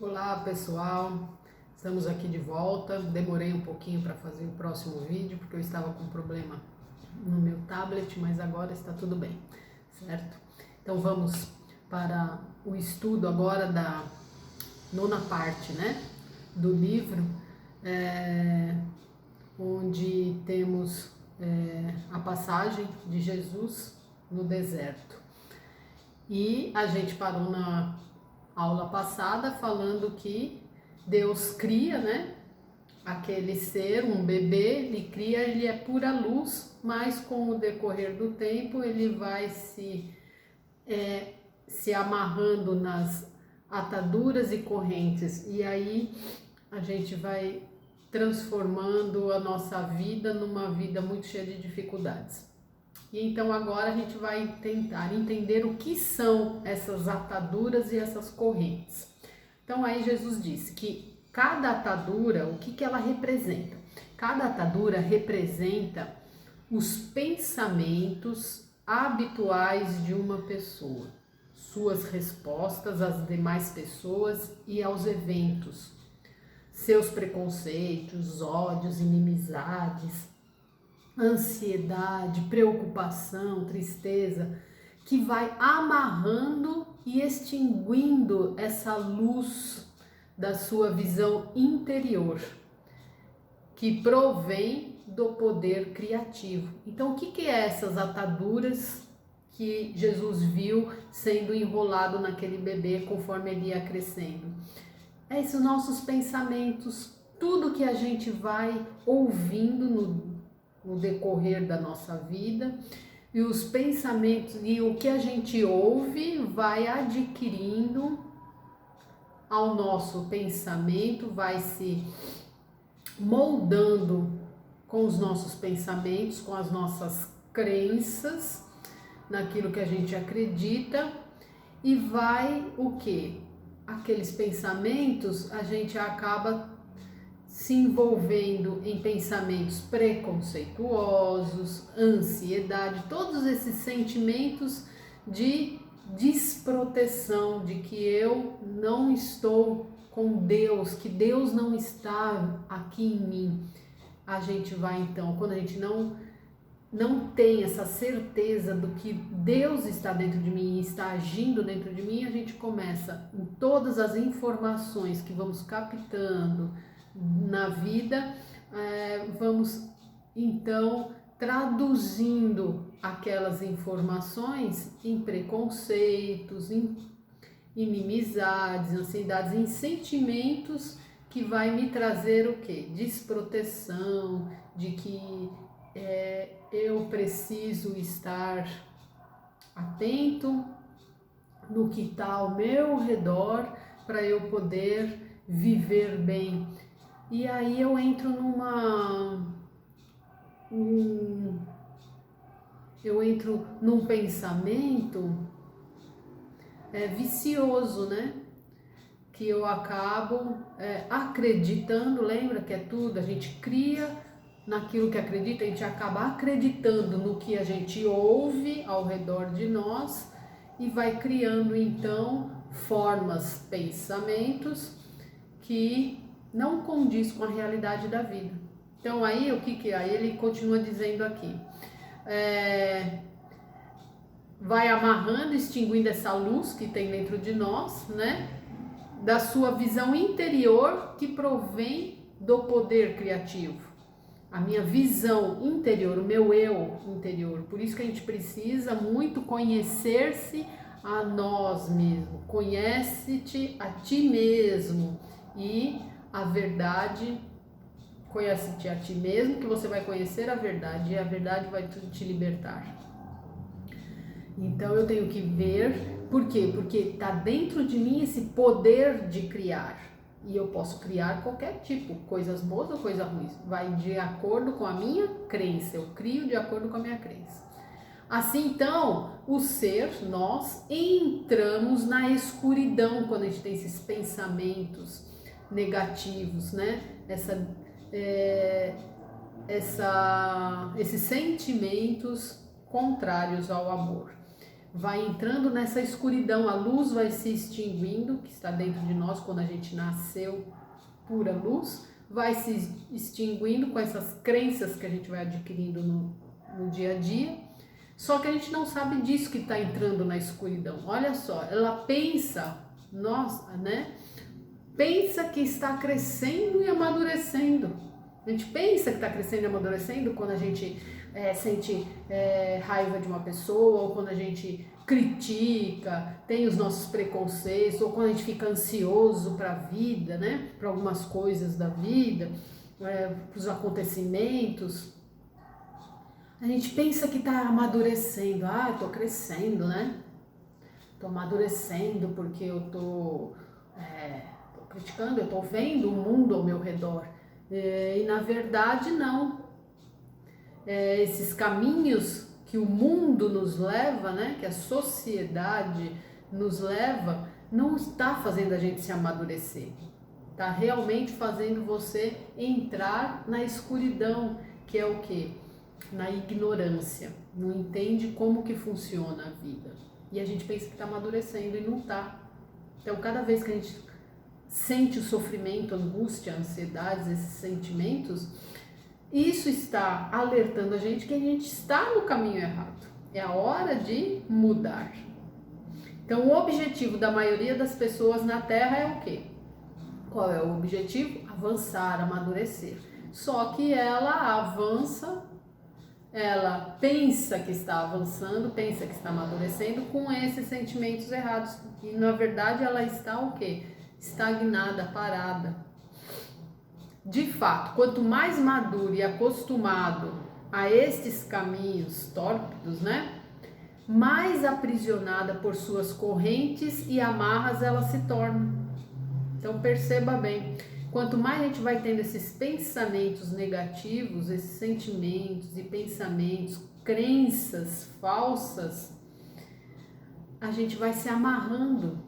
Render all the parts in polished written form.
Olá pessoal, estamos aqui de volta. Demorei um pouquinho para fazer o próximo vídeo porque eu estava com um problema no meu tablet, mas agora está tudo bem, certo? Então vamos para o estudo agora da nona parte, né, do livro, onde temos a passagem de Jesus no deserto. E a gente parou na aula passada falando que Deus cria, né, aquele ser, um bebê, ele é pura luz, mas com o decorrer do tempo ele vai se amarrando nas ataduras e correntes, e aí a gente vai transformando a nossa vida numa vida muito cheia de dificuldades. E então agora a gente vai tentar entender o que são essas ataduras e essas correntes. Então aí Jesus disse que cada atadura, o que ela representa? Cada atadura representa os pensamentos habituais de uma pessoa, suas respostas às demais pessoas e aos eventos, seus preconceitos, ódios, inimizades, ansiedade, preocupação, tristeza, que vai amarrando e extinguindo essa luz da sua visão interior, que provém do poder criativo. Então, o que é essas ataduras que Jesus viu sendo enrolado naquele bebê conforme ele ia crescendo? É esses nossos pensamentos, tudo que a gente vai ouvindo no decorrer da nossa vida, e os pensamentos e o que a gente ouve vai adquirindo ao nosso pensamento, vai se moldando com os nossos pensamentos, com as nossas crenças, naquilo que a gente acredita, e vai o que? Aqueles pensamentos a gente acaba se envolvendo em pensamentos preconceituosos, ansiedade, todos esses sentimentos de desproteção, de que eu não estou com Deus, que Deus não está aqui em mim. A gente vai então, quando a gente não tem essa certeza do que Deus está dentro de mim, está agindo dentro de mim, a gente começa, em todas as informações que vamos captando na vida, vamos então traduzindo aquelas informações em preconceitos, em inimizades, ansiedades, em sentimentos que vai me trazer o quê? Desproteção, de que eu preciso estar atento no que está ao meu redor para eu poder viver bem. E aí eu entro num pensamento vicioso, né? Que eu acabo acreditando, lembra que é tudo, a gente cria naquilo que acredita, a gente acaba acreditando no que a gente ouve ao redor de nós e vai criando então formas, pensamentos que não condiz com a realidade da vida. Então aí o que é? Aí ele continua dizendo aqui, vai amarrando, extinguindo essa luz que tem dentro de nós, né? Da sua visão interior que provém do poder criativo. A minha visão interior, o meu eu interior. Por isso que a gente precisa muito conhecer-se a nós mesmos. Conhece-te a ti mesmo. E a verdade, conhece-te a ti mesmo, que você vai conhecer a verdade, e a verdade vai te libertar. Então eu tenho que ver, por quê? Porque está dentro de mim esse poder de criar. E eu posso criar qualquer tipo, coisas boas ou coisas ruins. Vai de acordo com a minha crença, eu crio de acordo com a minha crença. Assim então, o ser, nós entramos na escuridão quando a gente tem esses pensamentos negativos, né? Esses sentimentos contrários ao amor. vai entrando nessa escuridão, a luz vai se extinguindo, que está dentro de nós quando a gente nasceu, pura luz, vai se extinguindo com essas crenças que a gente vai adquirindo no dia a dia. Só que a gente não sabe disso que está entrando na escuridão. Olha só, ela pensa, nossa, né? Pensa que está crescendo e amadurecendo. A gente pensa que está crescendo e amadurecendo quando a gente sente raiva de uma pessoa, ou quando a gente critica, tem os nossos preconceitos, ou quando a gente fica ansioso para a vida, né? Para algumas coisas da vida, para os acontecimentos. A gente pensa que está amadurecendo. Ah, eu estou crescendo, né? Estou amadurecendo porque eu estou criticando, eu estou vendo o mundo ao meu redor. E na verdade não. Esses caminhos que o mundo nos leva, né? Que a sociedade nos leva, não está fazendo a gente se amadurecer. Está realmente fazendo você entrar na escuridão, que é o quê? Na ignorância, não entende como que funciona a vida. E a gente pensa que está amadurecendo e não está. Então, cada vez que a gente sente o sofrimento, a angústia, a ansiedade, esses sentimentos, isso está alertando a gente que a gente está no caminho errado. É a hora de mudar. Então, o objetivo da maioria das pessoas na Terra é o quê? Qual é o objetivo? Avançar, amadurecer. Só que ela avança, ela pensa que está avançando, pensa que está amadurecendo com esses sentimentos errados. E na verdade ela está o quê? Estagnada, parada. De fato, quanto mais maduro e acostumado a estes caminhos tórpidos, né? Mais aprisionada por suas correntes e amarras ela se torna. Então perceba bem. Quanto mais a gente vai tendo esses pensamentos negativos, esses sentimentos e pensamentos, crenças falsas, a gente vai se amarrando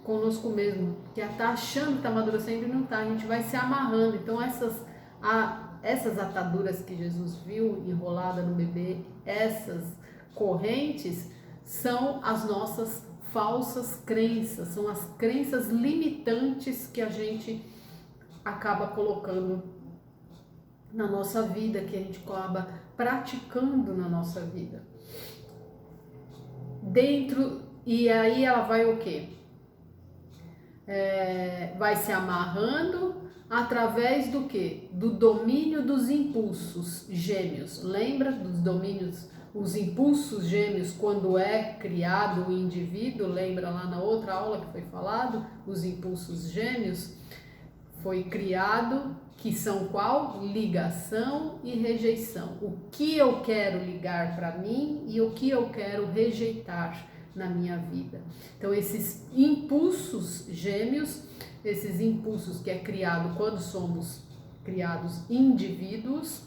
conosco mesmo, que está achando que está amadurecendo e não está, a gente vai se amarrando. Então essas ataduras que Jesus viu enrolada no bebê, essas correntes, são as nossas falsas crenças, são as crenças limitantes que a gente acaba colocando na nossa vida, que a gente acaba praticando na nossa vida. E aí ela vai o quê? Vai se amarrando através do quê? Do domínio dos impulsos gêmeos. Lembra dos domínios, os impulsos gêmeos quando é criado o indivíduo? Lembra lá na outra aula que foi falado? Os impulsos gêmeos foi criado, que são qual? Ligação e rejeição. O que eu quero ligar para mim e o que eu quero rejeitar na minha vida. Então esses impulsos gêmeos, esses impulsos que é criado quando somos criados indivíduos,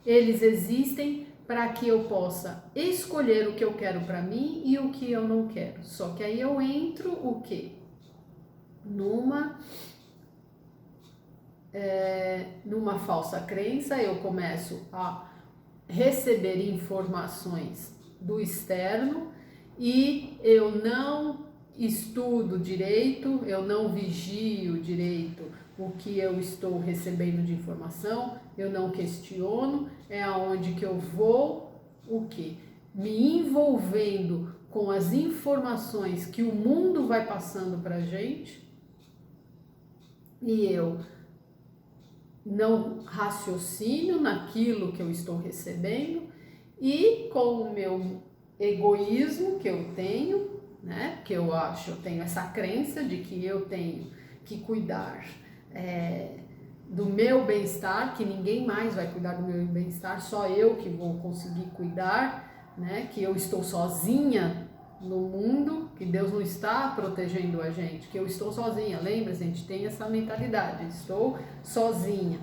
eles existem para que eu possa escolher o que eu quero para mim e o que eu não quero. Só que aí eu entro o quê? Numa falsa crença, eu começo a receber informações do externo e eu não estudo direito, eu não vigio direito o que eu estou recebendo de informação, eu não questiono, é aonde que eu vou, o quê? Me envolvendo com as informações que o mundo vai passando pra gente e eu não raciocínio naquilo que eu estou recebendo e com o meu egoísmo que eu tenho, né? Que eu tenho essa crença de que eu tenho que cuidar do meu bem-estar, que ninguém mais vai cuidar do meu bem-estar, só eu que vou conseguir cuidar, né? Que eu estou sozinha no mundo, que Deus não está protegendo a gente, que eu estou sozinha. Lembra, a gente tem essa mentalidade, estou sozinha,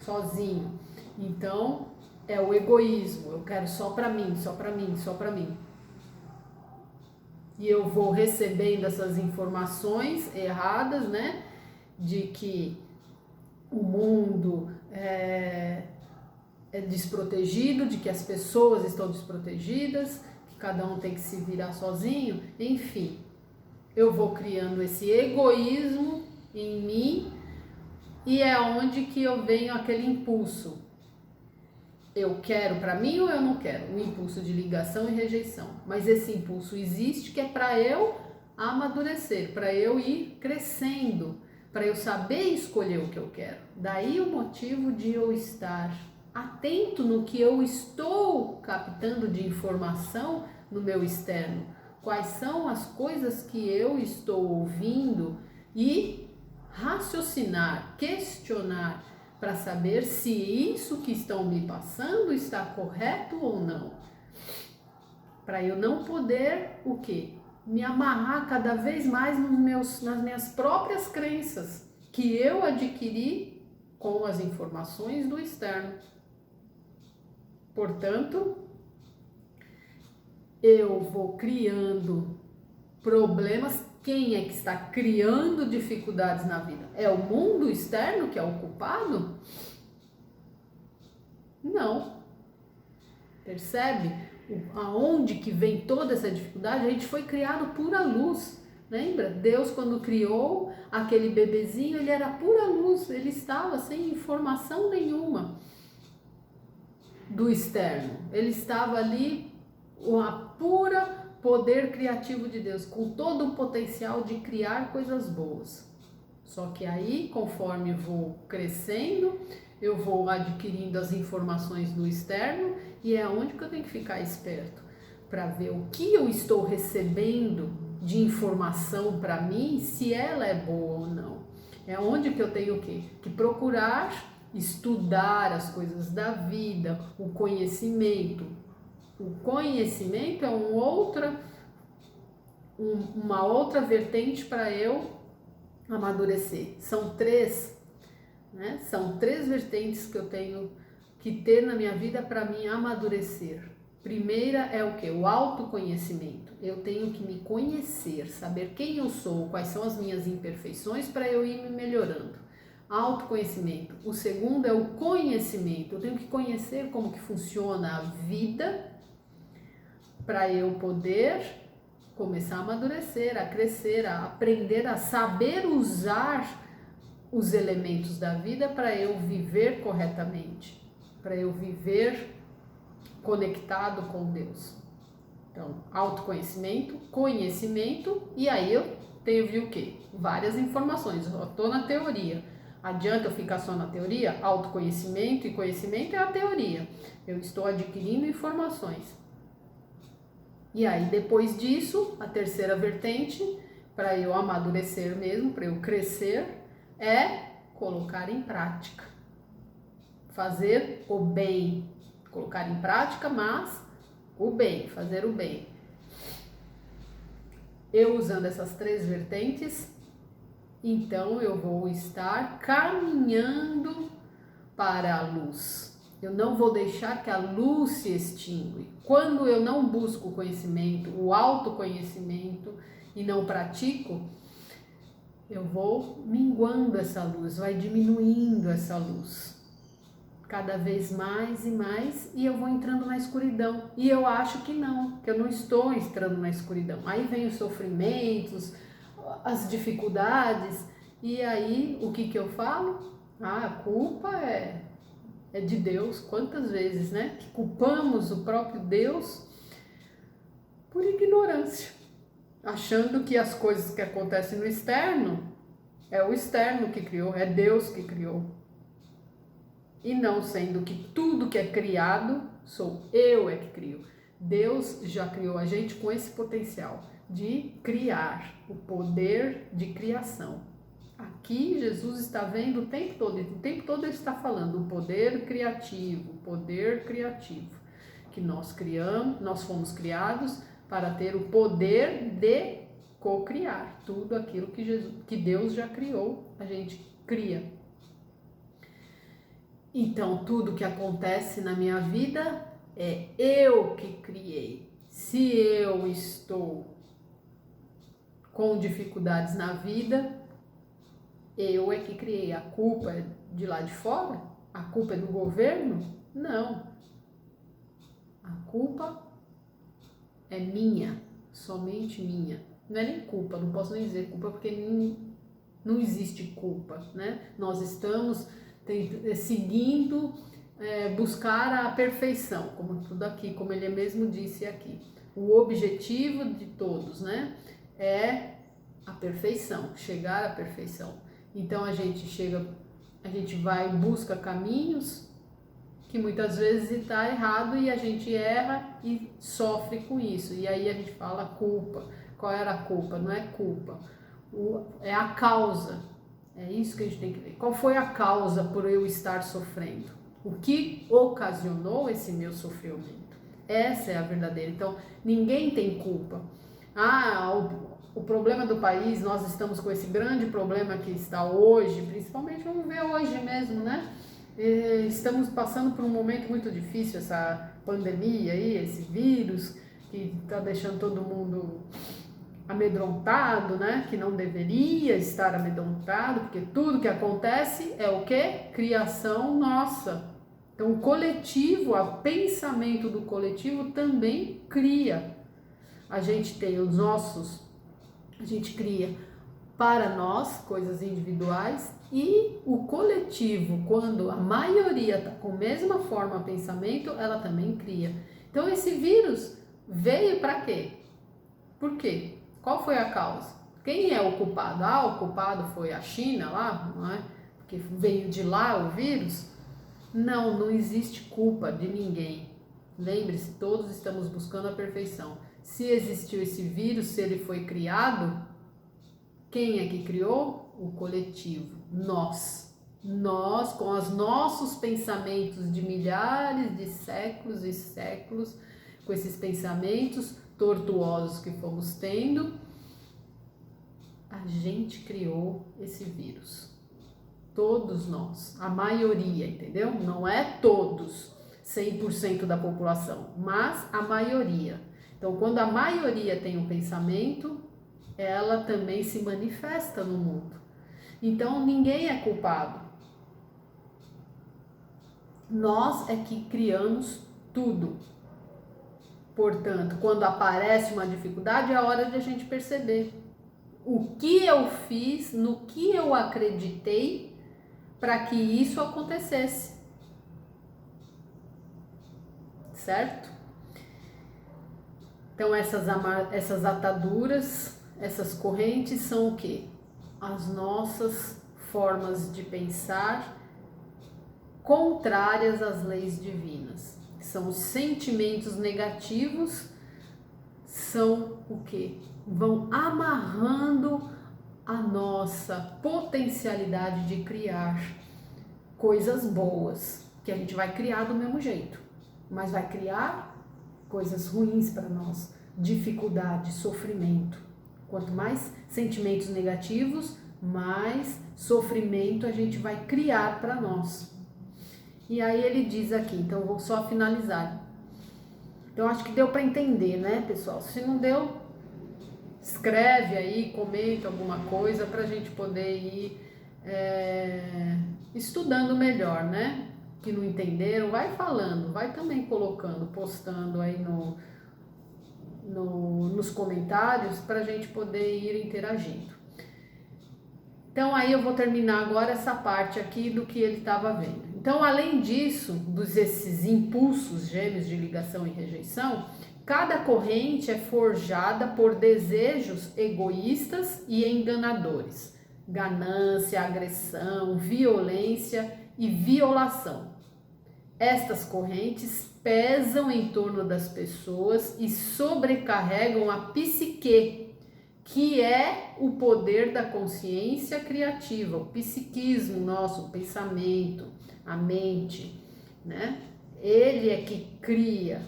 sozinho. Então, é o egoísmo, eu quero só para mim, só para mim, só para mim. E eu vou recebendo essas informações erradas, né, de que o mundo é desprotegido, de que as pessoas estão desprotegidas, que cada um tem que se virar sozinho, enfim, eu vou criando esse egoísmo em mim e é onde que eu venho aquele impulso. Eu quero para mim ou eu não quero? O impulso de ligação e rejeição. Mas esse impulso existe que é para eu amadurecer, para eu ir crescendo, para eu saber escolher o que eu quero. Daí o motivo de eu estar atento no que eu estou captando de informação no meu externo. Quais são as coisas que eu estou ouvindo e raciocinar, questionar, para saber se isso que estão me passando está correto ou não. Para eu não poder, o quê? Me amarrar cada vez mais nas minhas próprias crenças que eu adquiri com as informações do externo. Portanto, eu vou criando problemas. Quem é que está criando dificuldades na vida? É o mundo externo que é o culpado? Não. Percebe aonde que vem toda essa dificuldade? A gente foi criado pura luz. Lembra? Deus, quando criou aquele bebezinho, ele era pura luz. Ele estava sem informação nenhuma do externo. Ele estava ali, a pura poder criativo de Deus, com todo o potencial de criar coisas boas. Só que aí, conforme vou crescendo, eu vou adquirindo as informações do externo e é onde que eu tenho que ficar esperto para ver o que eu estou recebendo de informação para mim, se ela é boa ou não. É onde que eu tenho o quê? Que procurar estudar as coisas da vida, o conhecimento. O conhecimento é uma outra vertente para eu amadurecer. São três, né? São três vertentes que eu tenho que ter na minha vida para mim amadurecer. Primeira é o quê? O autoconhecimento. Eu tenho que me conhecer, saber quem eu sou, quais são as minhas imperfeições para eu ir me melhorando. Autoconhecimento. O segundo é o conhecimento. Eu tenho que conhecer como que funciona a vida para eu poder começar a amadurecer, a crescer, a aprender a saber usar os elementos da vida para eu viver corretamente, para eu viver conectado com Deus. Então, autoconhecimento, conhecimento, e aí eu tenho o quê? Várias informações. Eu estou na teoria. Adianta eu ficar só na teoria? Autoconhecimento e conhecimento é a teoria. Eu estou adquirindo informações. E aí, depois disso, a terceira vertente, para eu amadurecer mesmo, para eu crescer, é colocar em prática. Fazer o bem. Colocar em prática, mas o bem, fazer o bem. Eu usando essas três vertentes, então eu vou estar caminhando para a luz. Eu não vou deixar que a luz se extingue. Quando eu não busco o conhecimento, o autoconhecimento e não pratico, eu vou minguando essa luz, vai diminuindo essa luz. Cada vez mais e mais, e eu vou entrando na escuridão. E eu acho que eu não estou entrando na escuridão. Aí vem os sofrimentos, as dificuldades, e aí o que eu falo? A culpa é de Deus. Quantas vezes, né? Que culpamos o próprio Deus por ignorância, achando que as coisas que acontecem no externo, é o externo que criou, é Deus que criou. E não sendo que tudo que é criado, sou eu que crio. Deus já criou a gente com esse potencial de criar, o poder de criação. Aqui Jesus está vendo o tempo todo ele está falando o poder criativo, que nós criamos, nós fomos criados para ter o poder de co-criar. Tudo aquilo que Deus já criou, a gente cria. Então, tudo que acontece na minha vida é eu que criei. Se eu estou com dificuldades na vida, eu é que criei. A culpa é de lá de fora? A culpa é do governo? Não. A culpa é minha, somente minha. Não é nem culpa, não posso nem dizer culpa porque não existe culpa, né? Nós estamos seguindo, buscar a perfeição, como tudo aqui, como ele mesmo disse aqui. O objetivo de todos, né? É a perfeição, chegar à perfeição. Então a gente vai em busca caminhos que muitas vezes está errado e a gente erra e sofre com isso. E aí a gente fala culpa. Qual era a culpa? Não é culpa. É a causa. É isso que a gente tem que ver. Qual foi a causa por eu estar sofrendo? O que ocasionou esse meu sofrimento? Essa é a verdadeira. Então, ninguém tem culpa. O problema do país, nós estamos com esse grande problema que está hoje, principalmente, vamos ver hoje mesmo, né? Estamos passando por um momento muito difícil, essa pandemia aí, esse vírus que está deixando todo mundo amedrontado, né? Que não deveria estar amedrontado, porque tudo que acontece é o quê? Criação nossa. Então, o coletivo, o pensamento do coletivo também cria. A gente tem a gente cria para nós coisas individuais e o coletivo, quando a maioria está com a mesma forma de pensamento, ela também cria. Então, esse vírus veio para quê? Por quê? Qual foi a causa? Quem é o culpado? O culpado foi a China lá, não é? Porque veio de lá o vírus? Não existe culpa de ninguém. Lembre-se, todos estamos buscando a perfeição. Se existiu esse vírus, se ele foi criado, quem é que criou? O coletivo, nós. Nós, com os nossos pensamentos de milhares de séculos e séculos, com esses pensamentos tortuosos que fomos tendo, a gente criou esse vírus. Todos nós, a maioria, entendeu? Não é todos, 100% da população, mas a maioria. Então, quando a maioria tem um pensamento, ela também se manifesta no mundo. Então, ninguém é culpado. Nós é que criamos tudo. Portanto, quando aparece uma dificuldade, é a hora de a gente perceber o que eu fiz, no que eu acreditei para que isso acontecesse. Certo? Então, essas ataduras, essas correntes são o quê? As nossas formas de pensar contrárias às leis divinas. São os sentimentos negativos, são o quê? Vão amarrando a nossa potencialidade de criar coisas boas, que a gente vai criar do mesmo jeito, mas vai criar coisas ruins para nós, dificuldade, sofrimento. Quanto mais sentimentos negativos, mais sofrimento a gente vai criar para nós. E aí ele diz aqui, então eu vou só finalizar. Então acho que deu para entender, né, pessoal? Se não deu, escreve aí, comenta alguma coisa para a gente poder ir estudando melhor, né? Que não entenderam, vai falando, vai também colocando, postando aí nos comentários para a gente poder ir interagindo. Então aí eu vou terminar agora essa parte aqui do que ele estava vendo. Então, além disso, desses impulsos gêmeos de ligação e rejeição, cada corrente é forjada por desejos egoístas e enganadores, ganância, agressão, violência e violação. Estas correntes pesam em torno das pessoas e sobrecarregam a psique, que é o poder da consciência criativa, o psiquismo nosso, o pensamento, a mente, né? Ele é que cria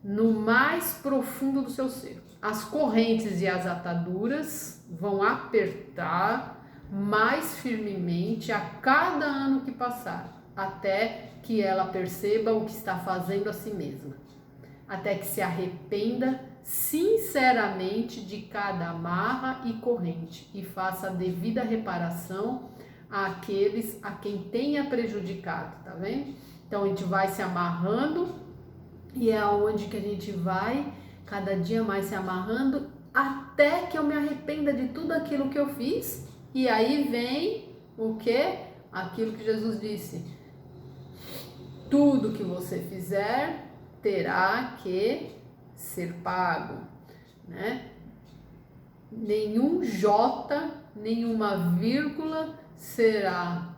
no mais profundo do seu ser. As correntes e as ataduras vão apertar mais firmemente a cada ano que passar, até que ela perceba o que está fazendo a si mesma, até que se arrependa sinceramente de cada amarra e corrente e faça a devida reparação àqueles a quem tenha prejudicado, tá vendo? Então a gente vai se amarrando e é onde que a gente vai cada dia mais se amarrando, até que eu me arrependa de tudo aquilo que eu fiz. E aí vem o quê? Aquilo que Jesus disse: tudo que você fizer terá que ser pago, né? Nenhum jota, nenhuma vírgula será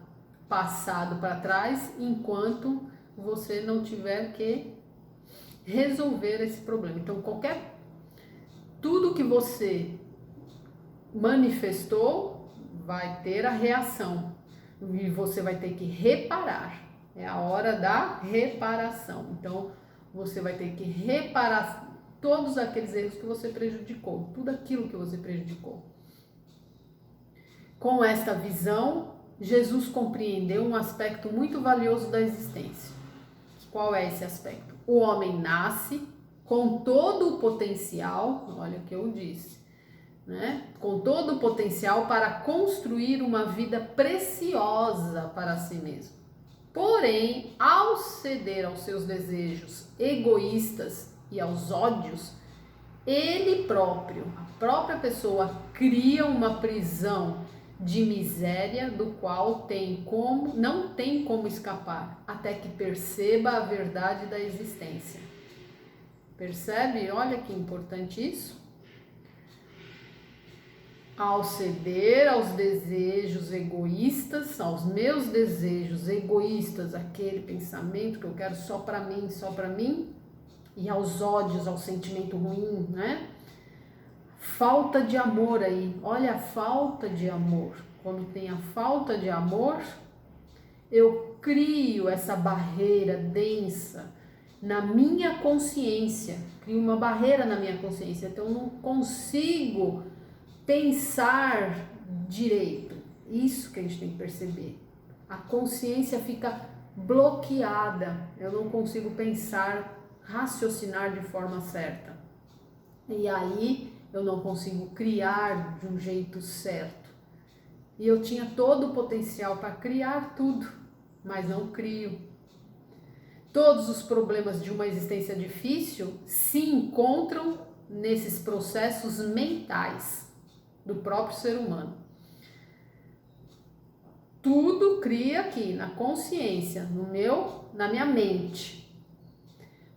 passado para trás enquanto você não tiver que resolver esse problema. Então, tudo que você manifestou vai ter a reação e você vai ter que reparar. É a hora da reparação. Então, você vai ter que reparar todos aqueles erros que você prejudicou, tudo aquilo que você prejudicou. Com esta visão, Jesus compreendeu um aspecto muito valioso da existência. Qual é esse aspecto? O homem nasce com todo o potencial, olha o que eu disse, né? Com todo o potencial para construir uma vida preciosa para si mesmo. Porém, ao ceder aos seus desejos egoístas e aos ódios, ele próprio, a própria pessoa, cria uma prisão de miséria do qual não tem como escapar, até que perceba a verdade da existência. Percebe? Olha que importante isso. Ao ceder aos desejos egoístas, aos meus desejos egoístas, aquele pensamento que eu quero só para mim, e aos ódios, ao sentimento ruim, né? Falta de amor aí, olha a falta de amor. Quando tem a falta de amor, eu crio essa barreira densa na minha consciência, crio uma barreira na minha consciência, então eu não consigo pensar direito. Isso que a gente tem que perceber. A consciência fica bloqueada, eu não consigo pensar, raciocinar de forma certa. E aí eu não consigo criar de um jeito certo. E eu tinha todo o potencial para criar tudo, mas não crio. Todos os problemas de uma existência difícil se encontram nesses processos mentais do próprio ser humano. Tudo cria aqui na consciência, na minha mente.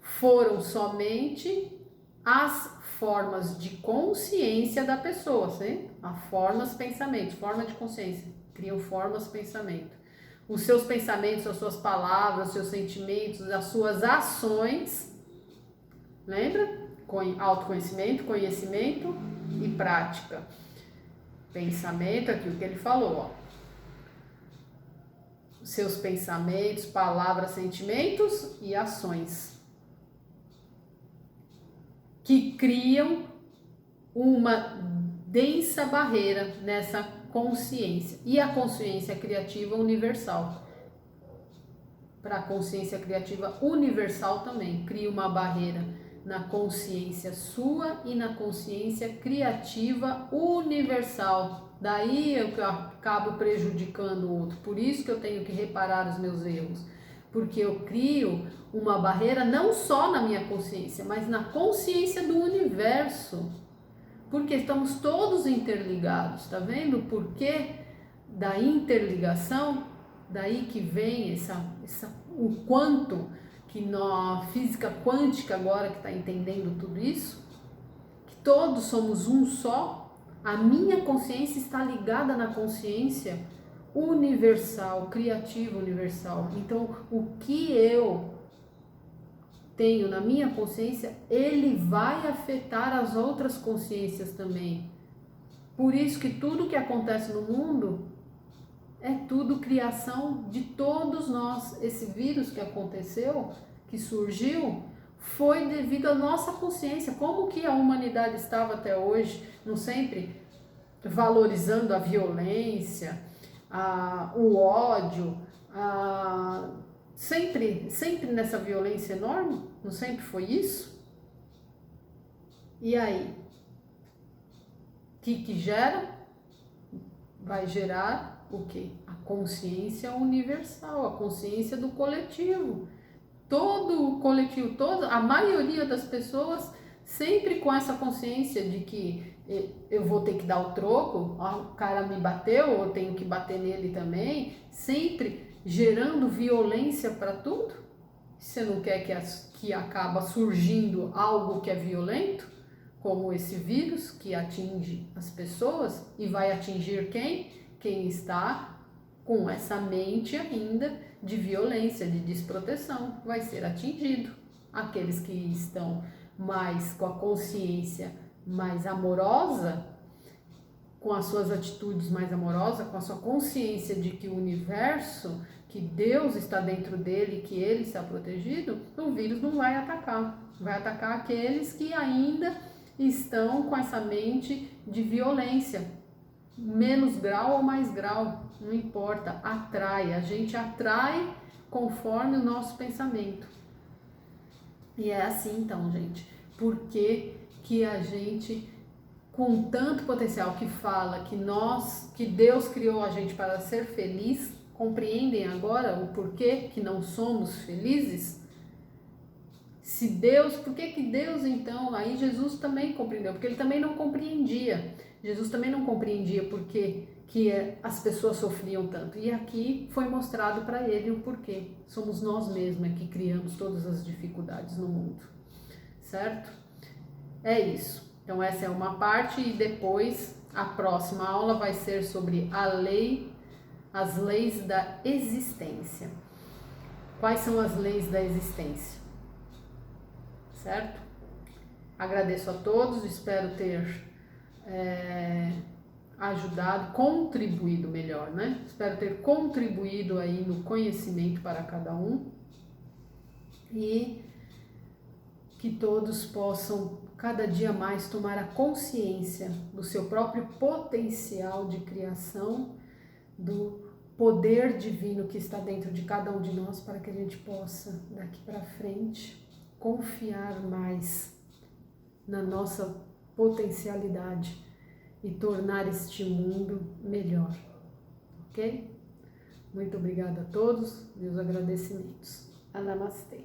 Foram somente as formas de consciência da pessoa, sim? As formas, pensamentos, forma de consciência, criam formas, pensamento. Os seus pensamentos, as suas palavras, os seus sentimentos, as suas ações, lembra? Autoconhecimento, conhecimento e prática. Pensamento, aqui o que ele falou, ó. Seus pensamentos, palavras, sentimentos e ações que criam uma densa barreira nessa consciência. E a consciência criativa universal. Para a consciência criativa universal também, cria uma barreira na consciência sua e na consciência criativa universal. Daí é que eu acabo prejudicando o outro. Por isso que eu tenho que reparar os meus erros. Porque eu crio uma barreira não só na minha consciência, mas na consciência do universo. Porque estamos todos interligados, tá vendo? O porquê da interligação? Daí que vem o quanto que na física quântica agora que está entendendo tudo isso, que todos somos um só. A minha consciência está ligada na consciência universal, criativa universal. Então, o que eu tenho na minha consciência, ele vai afetar as outras consciências também. Por isso que tudo que acontece no mundo é tudo criação de todos nós. Esse vírus que aconteceu, que surgiu, foi devido à nossa consciência. Como que a humanidade estava até hoje, não sempre valorizando a violência, o ódio, sempre nessa violência enorme? Não sempre foi isso? E aí? O que gera? Vai gerar o quê? A consciência universal, a consciência do coletivo. Todo o coletivo, a maioria das pessoas sempre com essa consciência de que eu vou ter que dar o troco, o cara me bateu, eu tenho que bater nele também, sempre gerando violência para tudo. Você não quer que acaba surgindo algo que é violento, como esse vírus que atinge as pessoas e vai atingir quem? Quem está com essa mente ainda de violência, de desproteção, vai ser atingido. Aqueles que estão mais com a consciência mais amorosa, com as suas atitudes mais amorosas, com a sua consciência de que o universo, que Deus está dentro dele, que ele está protegido, o vírus não vai atacar. Vai atacar aqueles que ainda estão com essa mente de violência. Menos grau ou mais grau, não importa, atrai. A gente atrai conforme o nosso pensamento. E é assim então, gente. Por que a gente, com tanto potencial, que fala que Deus criou a gente para ser feliz, compreendem agora o porquê que não somos felizes? Se Deus, por que Deus então? Aí Jesus também compreendeu, porque ele também não compreendia. Jesus também não compreendia porque que as pessoas sofriam tanto. E aqui foi mostrado para ele o porquê. Somos nós mesmos que criamos todas as dificuldades no mundo, certo? É isso. Então essa é uma parte e depois a próxima aula vai ser sobre as leis da existência. Quais são as leis da existência? Certo? Agradeço a todos, espero ter ajudado, contribuído melhor, né? Espero ter contribuído aí no conhecimento para cada um e que todos possam cada dia mais tomar a consciência do seu próprio potencial de criação, do poder divino que está dentro de cada um de nós, para que a gente possa daqui para frente confiar mais na nossa potencialidade e tornar este mundo melhor, ok? Muito obrigada a todos, meus agradecimentos. Namastê.